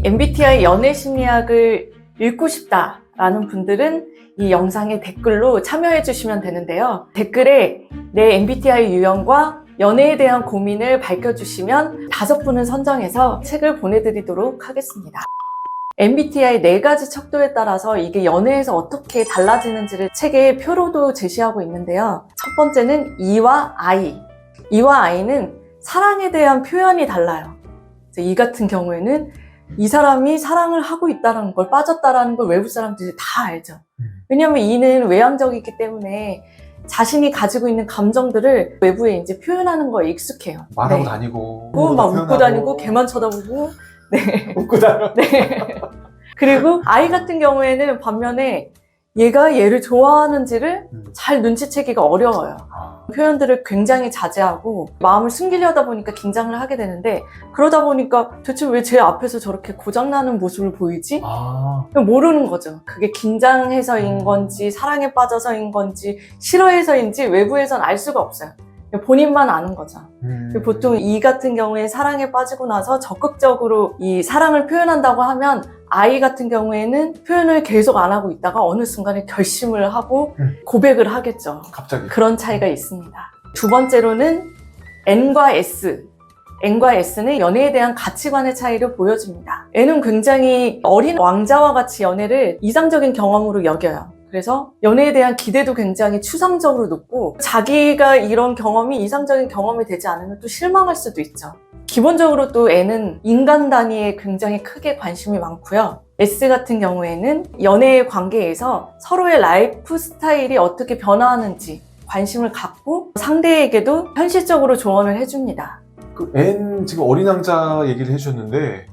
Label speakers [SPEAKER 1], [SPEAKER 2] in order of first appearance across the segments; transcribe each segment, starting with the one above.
[SPEAKER 1] MBTI 연애 심리학을 읽고 싶다라는 분들은 이 영상에 댓글로 참여해 주시면 되는데요. 댓글에 내 MBTI 유형과 연애에 대한 고민을 밝혀주시면 5분을 선정해서 책을 보내드리도록 하겠습니다. MBTI 4가지 척도에 따라서 이게 연애에서 어떻게 달라지는지를 책에 표로도 제시하고 있는데요. 첫 번째는 E와 I. E와 I는 사랑에 대한 표현이 달라요. E 같은 경우에는 이 사람이 사랑을 하고 있다는 걸, 빠졌다는 걸 외부 사람들이 다 알죠. 왜냐하면 E는 외향적이기 때문에 자신이 가지고 있는 감정들을 외부에 이제 표현하는 거에 익숙해요.
[SPEAKER 2] 말하고
[SPEAKER 1] 네.
[SPEAKER 2] 다니고
[SPEAKER 1] 막 웃고 다니고 걔만 쳐다보고 네.
[SPEAKER 2] 웃고 다녀.
[SPEAKER 1] 네. 그리고 I 같은 경우에는 반면에 얘가 얘를 좋아하는지를 잘 눈치채기가 어려워요. 표현들을 굉장히 자제하고 마음을 숨기려다 보니까 긴장을 하게 되는데, 그러다 보니까 대체 왜 제 앞에서 저렇게 고장나는 모습을 보이지? 모르는 거죠. 그게 긴장해서인 건지 사랑에 빠져서인 건지 싫어해서인지 외부에선 알 수가 없어요. 본인만 아는 거죠. 보통 이 같은 경우에 사랑에 빠지고 나서 적극적으로 이 사랑을 표현한다고 하면, I 같은 경우에는 표현을 계속 안 하고 있다가 어느 순간에 결심을 하고 고백을 하겠죠.
[SPEAKER 2] 갑자기.
[SPEAKER 1] 그런 차이가 있습니다. 두 번째로는 N과 S. N과 S는 연애에 대한 가치관의 차이를 보여줍니다. N은 굉장히 어린 왕자와 같이 연애를 이상적인 경험으로 여겨요. 그래서 연애에 대한 기대도 굉장히 추상적으로 높고, 자기가 이런 경험이 이상적인 경험이 되지 않으면 또 실망할 수도 있죠. 기본적으로 또 N은 인간 단위에 굉장히 크게 관심이 많고요. S 같은 경우에는 연애의 관계에서 서로의 라이프 스타일이 어떻게 변화하는지 관심을 갖고 상대에게도 현실적으로 조언을 해줍니다.
[SPEAKER 2] 그 N 지금 어린 왕자 얘기를 해주셨는데,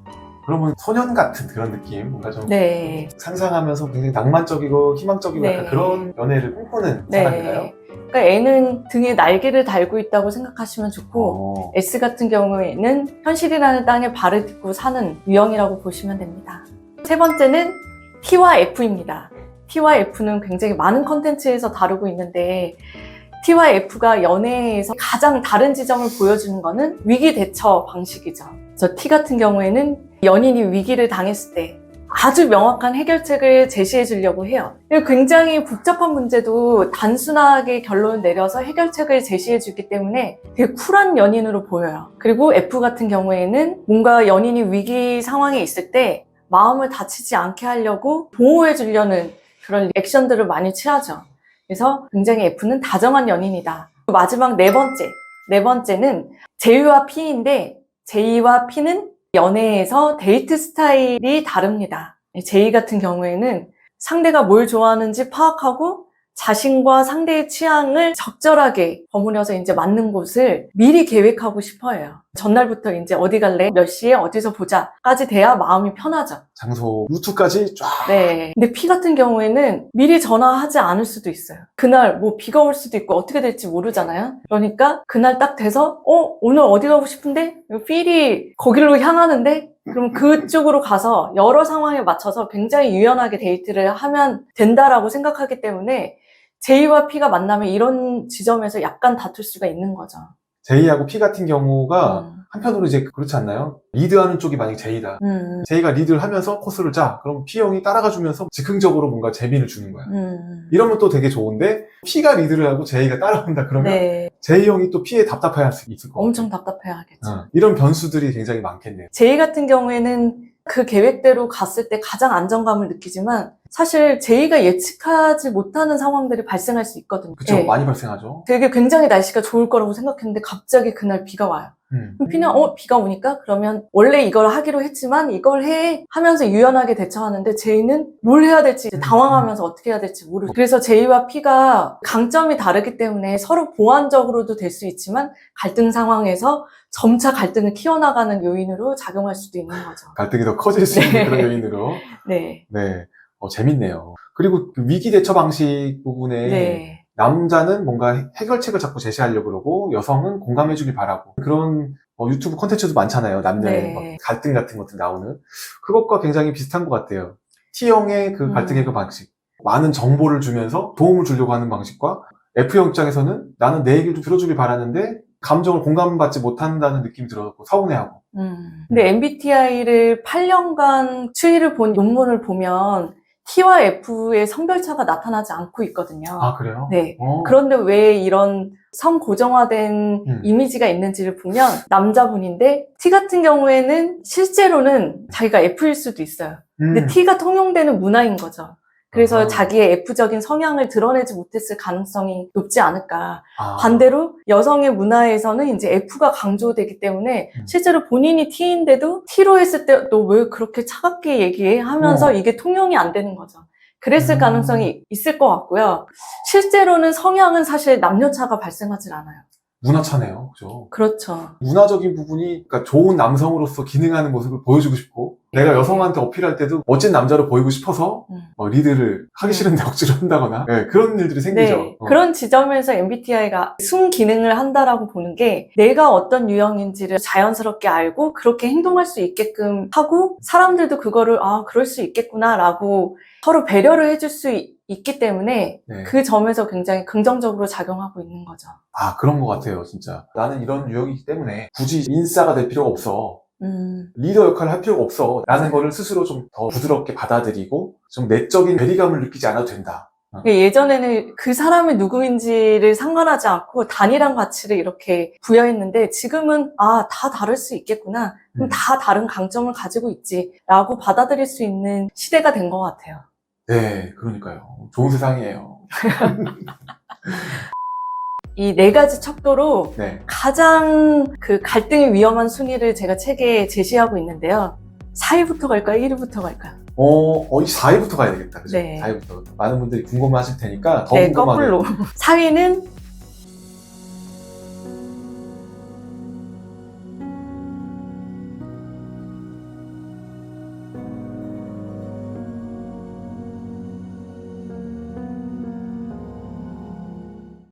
[SPEAKER 2] 그러면 소년 같은 그런 느낌, 뭔가 좀
[SPEAKER 1] 네.
[SPEAKER 2] 상상하면서 굉장히 낭만적이고 희망적이고
[SPEAKER 1] 네.
[SPEAKER 2] 약간 그런 연애를 꿈꾸는
[SPEAKER 1] 네.
[SPEAKER 2] 사람인가요?
[SPEAKER 1] 그러니까 N은 등에 날개를 달고 있다고 생각하시면 좋고, S 같은 경우에는 현실이라는 땅에 발을 딛고 사는 유형이라고 보시면 됩니다. 세 번째는 T와 F입니다. T와 F는 굉장히 많은 컨텐츠에서 다루고 있는데, T와 F가 연애에서 가장 다른 지점을 보여주는 거는 위기 대처 방식이죠. 저 T 같은 경우에는 연인이 위기를 당했을 때 아주 명확한 해결책을 제시해 주려고 해요. 굉장히 복잡한 문제도 단순하게 결론을 내려서 해결책을 제시해 주기 때문에 되게 쿨한 연인으로 보여요. 그리고 F 같은 경우에는 뭔가 연인이 위기 상황에 있을 때 마음을 다치지 않게 하려고 보호해 주려는 그런 액션들을 많이 취하죠. 그래서 굉장히 F는 다정한 연인이다. 마지막 네 번째는 J와 P인데, J와 P는 연애에서 데이트 스타일이 다릅니다. J 같은 경우에는 상대가 뭘 좋아하는지 파악하고 자신과 상대의 취향을 적절하게 버무려서 이제 맞는 곳을 미리 계획하고 싶어 해요. 전날부터 이제 어디 갈래? 몇 시에 어디서 보자?까지 돼야 마음이 편하죠.
[SPEAKER 2] 장소, 루트까지 쫙.
[SPEAKER 1] 네. 근데 P 같은 경우에는 미리 전화하지 않을 수도 있어요. 그날 뭐 비가 올 수도 있고 어떻게 될지 모르잖아요. 그러니까 그날 딱 돼서 오늘 어디 가고 싶은데? 필이 거기로 향하는데? 그럼 그쪽으로 가서 여러 상황에 맞춰서 굉장히 유연하게 데이트를 하면 된다라고 생각하기 때문에 J와 P가 만나면 이런 지점에서 약간 다툴 수가 있는 거죠.
[SPEAKER 2] J하고 P 같은 경우가 한편으로 이제 그렇지 않나요? 리드하는 쪽이 만약에 J다. J가 리드를 하면서 코스를 짜. 그럼 P 형이 따라가 주면서 즉흥적으로 뭔가 재미를 주는 거야. 이러면 또 되게 좋은데, P가 리드를 하고 J가 따라온다 그러면
[SPEAKER 1] 네.
[SPEAKER 2] J 형이 또 P에 답답해할 수 있을 것 같아요.
[SPEAKER 1] 엄청 답답해 하겠죠.
[SPEAKER 2] 이런 변수들이 굉장히 많겠네요.
[SPEAKER 1] J 같은 경우에는 그 계획대로 갔을 때 가장 안정감을 느끼지만, 사실 J가 예측하지 못하는 상황들이 발생할 수 있거든요.
[SPEAKER 2] 그쵸,
[SPEAKER 1] 네.
[SPEAKER 2] 많이 발생하죠.
[SPEAKER 1] 되게 굉장히 날씨가 좋을 거라고 생각했는데 갑자기 그날 비가 와요. 그럼 P는 비가 오니까 그러면 원래 이걸 하기로 했지만 이걸 해 하면서 유연하게 대처하는데, J는 뭘 해야 될지 당황하면서 어떻게 해야 될지 모르고, 그래서 J와 P가 강점이 다르기 때문에 서로 보완적으로도 될 수 있지만 갈등 상황에서 점차 갈등을 키워나가는 요인으로 작용할 수도 있는 거죠.
[SPEAKER 2] 갈등이 더 커질 수 있는 그런 요인으로.
[SPEAKER 1] 네.
[SPEAKER 2] 네. 재밌네요. 그리고 그 위기 대처 방식 부분에
[SPEAKER 1] 네.
[SPEAKER 2] 남자는 뭔가 해결책을 자꾸 제시하려고 그러고 여성은 공감해주길 바라고, 그런 유튜브 콘텐츠도 많잖아요. 남녀의
[SPEAKER 1] 네.
[SPEAKER 2] 막 갈등 같은 것들 나오는, 그것과 굉장히 비슷한 것 같아요. T형의 그 갈등 해결 방식, 많은 정보를 주면서 도움을 주려고 하는 방식과 F형 입장에서는 나는 내 얘기를 좀 들어주길 바라는데 감정을 공감받지 못한다는 느낌이 들었고 서운해하고.
[SPEAKER 1] 근데 MBTI를 8년간 추이를 본 논문을 보면 T와 F의 성별차가 나타나지 않고 있거든요.
[SPEAKER 2] 아, 그래요?
[SPEAKER 1] 네. 그런데 왜 이런 성고정화된 이미지가 있는지를 보면 남자분인데 T 같은 경우에는 실제로는 자기가 F일 수도 있어요. 근데 T가 통용되는 문화인 거죠. 그래서 자기의 F적인 성향을 드러내지 못했을 가능성이 높지 않을까. 반대로 여성의 문화에서는 이제 F가 강조되기 때문에 실제로 본인이 T인데도 T로 했을 때 너 왜 그렇게 차갑게 얘기해? 하면서 이게 통용이 안 되는 거죠. 그랬을 가능성이 있을 것 같고요. 실제로는 성향은 사실 남녀차가 발생하지 않아요.
[SPEAKER 2] 문화차네요. 그죠?
[SPEAKER 1] 그렇죠.
[SPEAKER 2] 문화적인 부분이, 그러니까 좋은 남성으로서 기능하는 모습을 보여주고 싶고, 내가 여성한테 어필할 때도 멋진 남자로 보이고 싶어서 리드를 하기 싫은데 억지로 한다거나, 네, 그런 일들이 생기죠.
[SPEAKER 1] 네, 그런 지점에서 MBTI가 순기능을 한다라고 보는 게 내가 어떤 유형인지를 자연스럽게 알고 그렇게 행동할 수 있게끔 하고 사람들도 그거를 그럴 수 있겠구나라고 서로 배려를 해줄 수 있기 때문에
[SPEAKER 2] 네.
[SPEAKER 1] 그 점에서 굉장히 긍정적으로 작용하고 있는 거죠.
[SPEAKER 2] 그런 것 같아요, 진짜. 나는 이런 유형이기 때문에 굳이 인싸가 될 필요가 없어. 리더 역할을 할 필요가 없어. 라는 거를 스스로 좀 더 부드럽게 받아들이고 좀 내적인 괴리감을 느끼지 않아도 된다.
[SPEAKER 1] 예전에는 그 사람이 누구인지를 상관하지 않고 단일한 가치를 이렇게 부여했는데 지금은 다 다를 수 있겠구나. 그럼 다 다른 강점을 가지고 있지라고 받아들일 수 있는 시대가 된 것 같아요.
[SPEAKER 2] 네, 그러니까요. 좋은 세상이에요.
[SPEAKER 1] 이 4가지 척도로
[SPEAKER 2] 네.
[SPEAKER 1] 가장 그 갈등이 위험한 순위를 제가 책에 제시하고 있는데요. 4위부터 갈까요? 1위부터 갈까요?
[SPEAKER 2] 4위부터 가야 되겠다. 그죠?
[SPEAKER 1] 네.
[SPEAKER 2] 4위부터. 많은 분들이 궁금해 하실 테니까 더
[SPEAKER 1] 네,
[SPEAKER 2] 궁금하게.
[SPEAKER 1] 거꾸로. 4위는